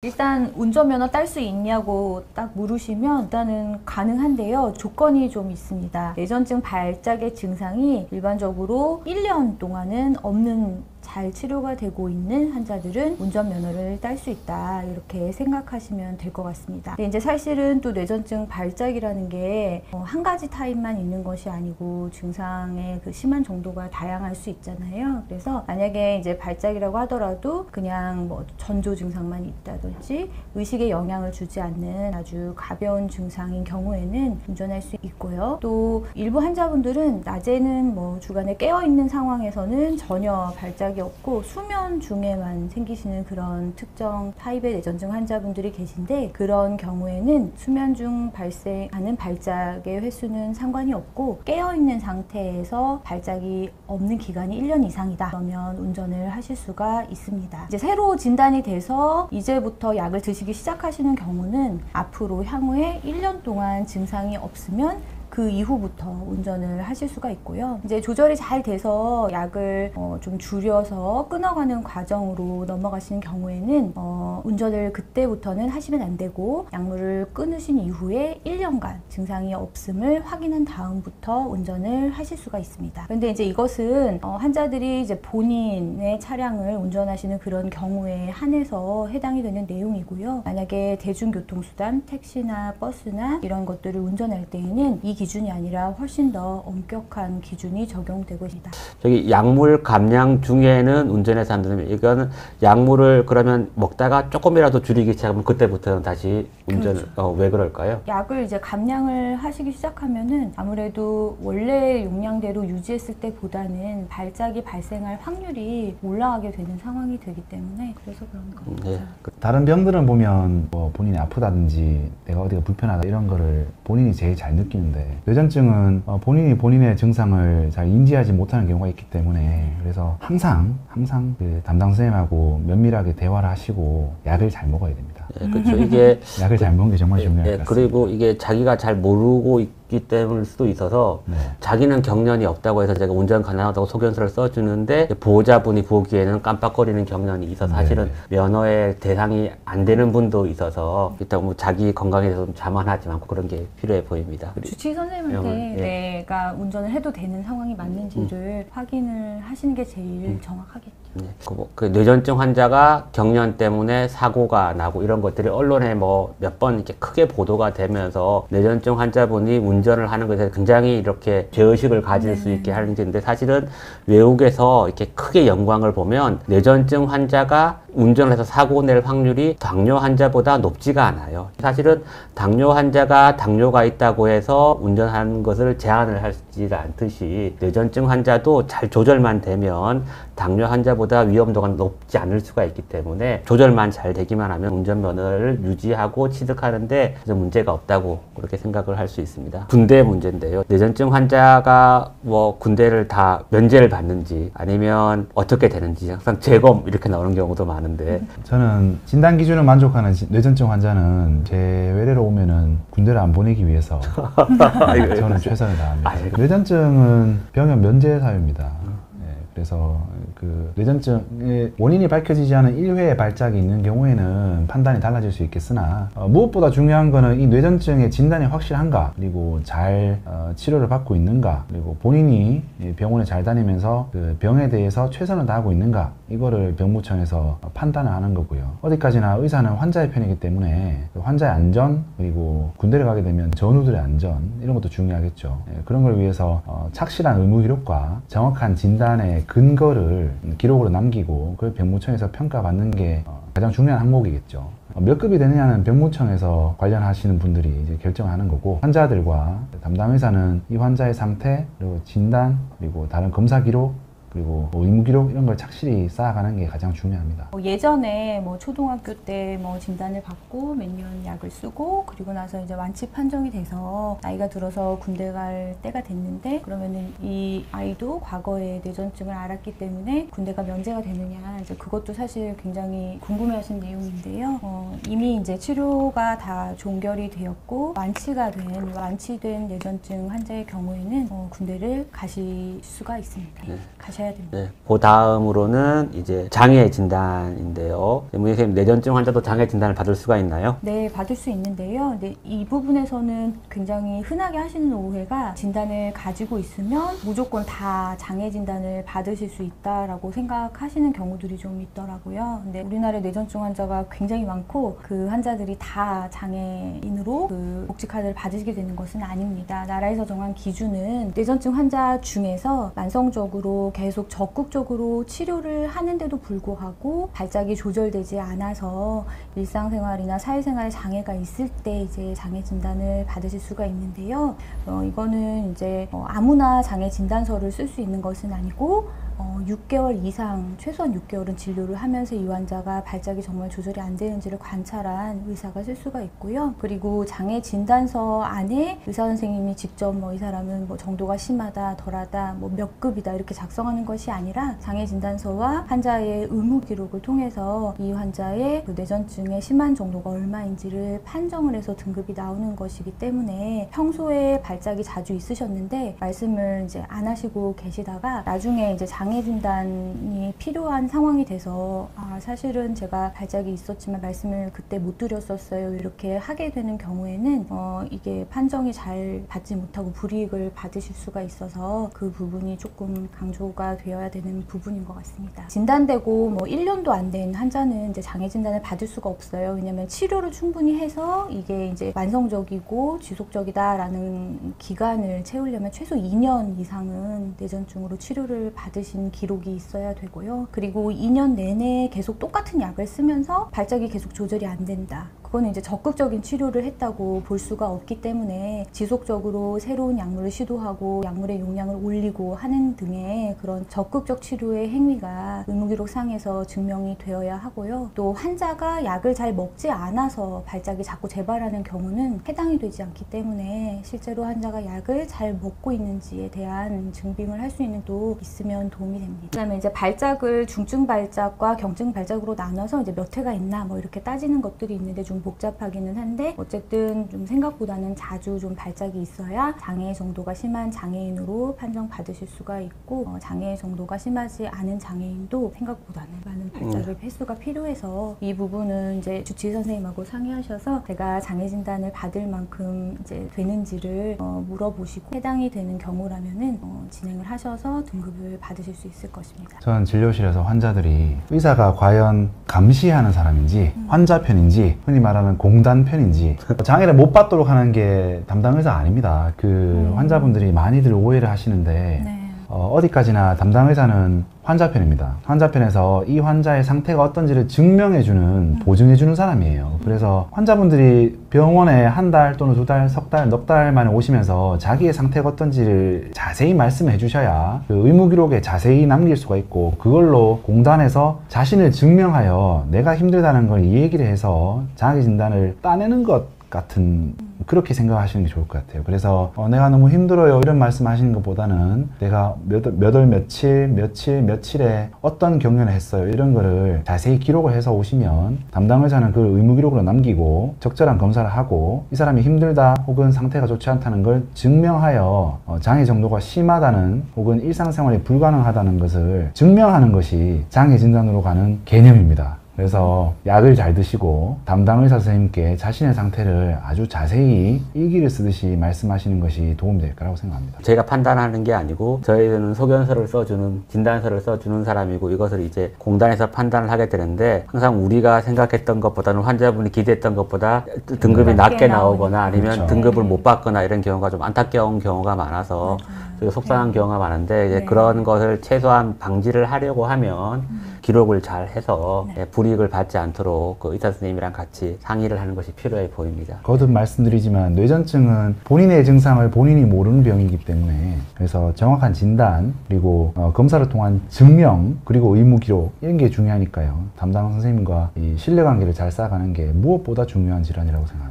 일단 운전면허 딸 수 있냐고 딱 물으시면 일단은 가능한데요. 조건이 좀 있습니다. 뇌전증 발작의 증상이 일반적으로 1년 동안은 없는 잘 치료가 되고 있는 환자들은 운전면허를 딸 수 있다 이렇게 생각하시면 될 것 같습니다. 근데 이제 사실은 또 뇌전증 발작이라는 게 한 가지 타입만 있는 것이 아니고 증상의 그 심한 정도가 다양할 수 있잖아요. 그래서 만약에 이제 발작이라고 하더라도 그냥 뭐 전조 증상만 있다든지 의식에 영향을 주지 않는 아주 가벼운 증상인 경우에는 운전할 수 있고요. 또 일부 환자분들은 낮에는 뭐 주간에 깨어 있는 상황에서는 전혀 발작이 없고 수면 중에만 생기시는 그런 특정 타입의 뇌전증 환자분들이 계신데, 그런 경우에는 수면 중 발생하는 발작의 횟수는 상관이 없고 깨어있는 상태에서 발작이 없는 기간이 1년 이상이다 그러면 운전을 하실 수가 있습니다. 이제 새로 진단이 돼서 이제부터 약을 드시기 시작하시는 경우는 앞으로 향후에 1년 동안 증상이 없으면 그 이후부터 운전을 하실 수가 있고요. 이제 조절이 잘 돼서 약을 좀 줄여서 끊어가는 과정으로 넘어가시는 경우에는 운전을 그때부터는 하시면 안 되고 약물을 끊으신 이후에 1년간 증상이 없음을 확인한 다음부터 운전을 하실 수가 있습니다. 그런데 이제 이것은 환자들이 이제 본인의 차량을 운전하시는 그런 경우에 한해서 해당이 되는 내용이고요. 만약에 대중교통수단, 택시나 버스나 이런 것들을 운전할 때에는 이 기준이 아니라 훨씬 더 엄격한 기준이 적용되고 있습니다. 저기 약물 감량 중에는 운전해서 안 되면, 이거는 약물을 그러면 먹다가 조금이라도 줄이기 시작하면 그때부터는 다시 운전을, 그렇죠. 왜 그럴까요? 약을 이제 감량을 하시기 시작하면은 아무래도 원래 용량대로 유지했을 때보다는 발작이 발생할 확률이 올라가게 되는 상황이 되기 때문에 그래서 그런 겁니다. 네. 다른 병들은 보면 뭐 본인이 아프다든지 내가 어디가 불편하다 이런 거를 본인이 제일 잘 느끼는데, 뇌전증은 본인이 본인의 증상을 잘 인지하지 못하는 경우가 있기 때문에, 그래서 항상 그 담당 선생님하고 면밀하게 대화를 하시고 약을 잘 먹어야 됩니다. 네, 그렇죠. 이게 약을 잘 먹는 게 정말 중요할 것 같습니다. 그리고 이게 자기가 잘 모르고 있기 때문일 수도 있어서, 네. 자기는 경련이 없다고 해서 제가 운전 가능하다고 소견서를 써주는데 보호자분이 보기에는 깜빡거리는 경련이 있어서 사실은 면허의 대상이 안 되는 분도 있어서 일단 뭐 자기 건강에 대해서 좀 자만하지 않고 그런 게 필요해 보입니다. 주치의 선생님한테 내가 운전을 해도 되는 상황이 맞는지를 확인을 하시는 게 제일 정확하겠죠. 네. 그 뇌전증 환자가 경련 때문에 사고가 나고 이런 것들이 언론에 뭐 몇 번 이렇게 크게 보도가 되면서 뇌전증 환자분이 운전을 하는 것에 굉장히 이렇게 죄의식을 가질 수 있게 하는 건데, 사실은 외국에서 이렇게 크게 영광을 보면 뇌전증 환자가 운전을 해서 사고 낼 확률이 당뇨 환자보다 높지가 않아요. 사실은 당뇨 환자가 당뇨가 있다고 해서 운전하는 것을 제한을 하지 않듯이 뇌전증 환자도 잘 조절만 되면 당뇨 환자보다 위험도가 높지 않을 수가 있기 때문에 조절만 잘 되기만 하면 운전면허를 유지하고 취득하는데 문제가 없다고 그렇게 생각을 할 수 있습니다. 군대 문제인데요. 뇌전증 환자가 뭐 군대를 다 면제를 받는지 아니면 어떻게 되는지 항상 재검 이렇게 나오는 경우도 많은데, 저는 진단 기준을 만족하는 뇌전증 환자는 제 외래로 오면은 군대를 안 보내기 위해서 저는 최선을 다합니다. 뇌전증은 병역 면제 사유입니다. 그래서 그 뇌전증의 원인이 밝혀지지 않은 1회 발작이 있는 경우에는 판단이 달라질 수 있겠으나, 무엇보다 중요한 거는 이 뇌전증의 진단이 확실한가, 그리고 잘 치료를 받고 있는가, 그리고 본인이 병원에 잘 다니면서 그 병에 대해서 최선을 다하고 있는가, 이거를 병무청에서 판단을 하는 거고요. 어디까지나 의사는 환자의 편이기 때문에 환자의 안전, 그리고 군대를 가게 되면 전우들의 안전, 이런 것도 중요하겠죠. 그런 걸 위해서 착실한 의무 기록과 정확한 진단의 근거를 기록으로 남기고 그걸 병무청에서 평가받는 게 가장 중요한 항목이겠죠. 몇 급이 되느냐는 병무청에서 관련하시는 분들이 이제 결정하는 거고, 환자들과 담당 의사는 이 환자의 상태, 그리고 진단, 그리고 다른 검사 기록, 그리고 뭐 의무 기록 이런 걸 착실히 쌓아가는 게 가장 중요합니다. 예전에 뭐 초등학교 때 뭐 진단을 받고 몇 년 약을 쓰고 그리고 나서 이제 완치 판정이 돼서 나이가 들어서 군대 갈 때가 됐는데, 그러면은 이 아이도 과거에 뇌전증을 알았기 때문에 군대가 면제가 되느냐, 이제 그것도 사실 굉장히 궁금해하시는 내용인데요. 이미 이제 치료가 다 종결이 되었고 완치된 뇌전증 환자의 경우에는 군대를 가실 수가 있습니다. 가셔야 있어야 됩니다. 네, 그 다음으로는 이제 장애 진단인데요. 문희 선생님, 뇌전증 환자도 장애 진단을 받을 수가 있나요? 네, 받을 수 있는데요. 네, 이 부분에서는 굉장히 흔하게 하시는 오해가 진단을 가지고 있으면 무조건 다 장애 진단을 받으실 수 있다라고 생각하시는 경우들이 좀 있더라고요. 근데 우리나라에 뇌전증 환자가 굉장히 많고 그 환자들이 다 장애인으로 그 복지카드를 받으시게 되는 것은 아닙니다. 나라에서 정한 기준은 뇌전증 환자 중에서 만성적으로 계속 적극적으로 치료를 하는데도 불구하고 발작이 조절되지 않아서 일상생활이나 사회생활에 장애가 있을 때 이제 장애 진단을 받으실 수가 있는데요. 이거는 이제 아무나 장애 진단서를 쓸 수 있는 것은 아니고 6개월 이상, 최소한 6개월은 진료를 하면서 이 환자가 발작이 정말 조절이 안 되는지를 관찰한 의사가 쓸 수가 있고요. 그리고 장애 진단서 안에 의사 선생님이 직접 이 사람은 정도가 심하다, 덜하다, 몇 급이다 이렇게 작성하는 것이 아니라 장애 진단서와 환자의 의무 기록을 통해서 이 환자의 그 뇌전증의 심한 정도가 얼마인지를 판정을 해서 등급이 나오는 것이기 때문에 평소에 발작이 자주 있으셨는데 말씀을 이제 안 하시고 계시다가 나중에 이제 장애 진단이 필요한 상황이 돼서 사실은 제가 발작이 있었지만 말씀을 그때 못 드렸었어요 이렇게 하게 되는 경우에는 이게 판정이 잘 받지 못하고 불이익을 받으실 수가 있어서 그 부분이 조금 강조가 되어야 되는 부분인 것 같습니다. 진단되고 1년도 안 된 환자는 이제 장애 진단을 받을 수가 없어요. 왜냐하면 치료를 충분히 해서 이게 이제 만성적이고 지속적이다라는 기간을 채우려면 최소 2년 이상은 뇌전증으로 치료를 받으신 기록이 있어야 되고요. 그리고 2년 내내 계속 똑같은 약을 쓰면서 발작이 계속 조절이 안 된다. 그거는 이제 적극적인 치료를 했다고 볼 수가 없기 때문에 지속적으로 새로운 약물을 시도하고 약물의 용량을 올리고 하는 등의 그런 적극적 치료의 행위가 의무기록상에서 증명이 되어야 하고요. 또 환자가 약을 잘 먹지 않아서 발작이 자꾸 재발하는 경우는 해당이 되지 않기 때문에 실제로 환자가 약을 잘 먹고 있는지에 대한 증빙을 할 수 있는 도 있으면 도움이 됩니다. 그다음에 이제 발작을 중증 발작과 경증 발작으로 나눠서 이제 몇 회가 있나 이렇게 따지는 것들이 있는데 좀 복잡하기는 한데 어쨌든 좀 생각보다는 자주 좀 발작이 있어야 장애 정도가 심한 장애인으로 판정받으실 수가 있고 장애 정도가 심하지 않은 장애인도 생각보다는 많은 발작의 횟수가 필요해서 이 부분은 이제 주치의 선생님하고 상의하셔서 제가 장애 진단을 받을 만큼 이제 되는지를 물어보시고 해당이 되는 경우라면은 진행을 하셔서 등급을 받으실 수 있을 것입니다. 저는 진료실에서 환자들이 의사가 과연 감시하는 사람인지 환자 편인지 흔히 말하는 공단 편인지 장애를 못 받도록 하는 게 담당 의사 아닙니다. 그 환자분들이 많이들 오해를 하시는데 네. 어디까지나 담당 의사는 환자 편입니다. 환자 편에서 이 환자의 상태가 어떤지를 증명해주는, 보증해주는 사람이에요. 그래서 환자분들이 병원에 한 달 또는 두 달, 석 달, 넉 달 만에 오시면서 자기의 상태가 어떤지를 자세히 말씀해 주셔야 그 의무기록에 자세히 남길 수가 있고 그걸로 공단에서 자신을 증명하여 내가 힘들다는 걸 얘기를 해서 장애 진단을 따내는 것 같은 그렇게 생각하시는 게 좋을 것 같아요. 그래서 내가 너무 힘들어요 이런 말씀 하시는 것보다는 내가 몇 월 며칠에 어떤 경연을 했어요 이런 거를 자세히 기록을 해서 오시면 담당 의사는 그걸 의무기록으로 남기고 적절한 검사를 하고 이 사람이 힘들다 혹은 상태가 좋지 않다는 걸 증명하여 장애 정도가 심하다는 혹은 일상생활이 불가능하다는 것을 증명하는 것이 장애 진단으로 가는 개념입니다. 그래서 약을 잘 드시고 담당 의사 선생님께 자신의 상태를 아주 자세히 일기를 쓰듯이 말씀하시는 것이 도움이 될 거라고 생각합니다. 저희가 판단하는 게 아니고 저희는 소견서를 써주는, 진단서를 써주는 사람이고 이것을 이제 공단에서 판단을 하게 되는데 항상 우리가 생각했던 것보다는 환자분이 기대했던 것보다 등급이 낮게 나오거나 아니면 그렇죠. 등급을 못 받거나 이런 경우가 좀 안타까운 경우가 많아서 되게 속상한 경우가 많은데 이제 그런 것을 최소한 방지를 하려고 하면 기록을 잘 해서 불이익을 받지 않도록 그 의사 선생님이랑 같이 상의를 하는 것이 필요해 보입니다. 거듭 말씀드리지만 뇌전증은 본인의 증상을 본인이 모르는 병이기 때문에 그래서 정확한 진단 그리고 검사를 통한 증명 그리고 의무 기록 이런 게 중요하니까요. 담당 선생님과 이 신뢰관계를 잘 쌓아가는 게 무엇보다 중요한 질환이라고 생각합니다.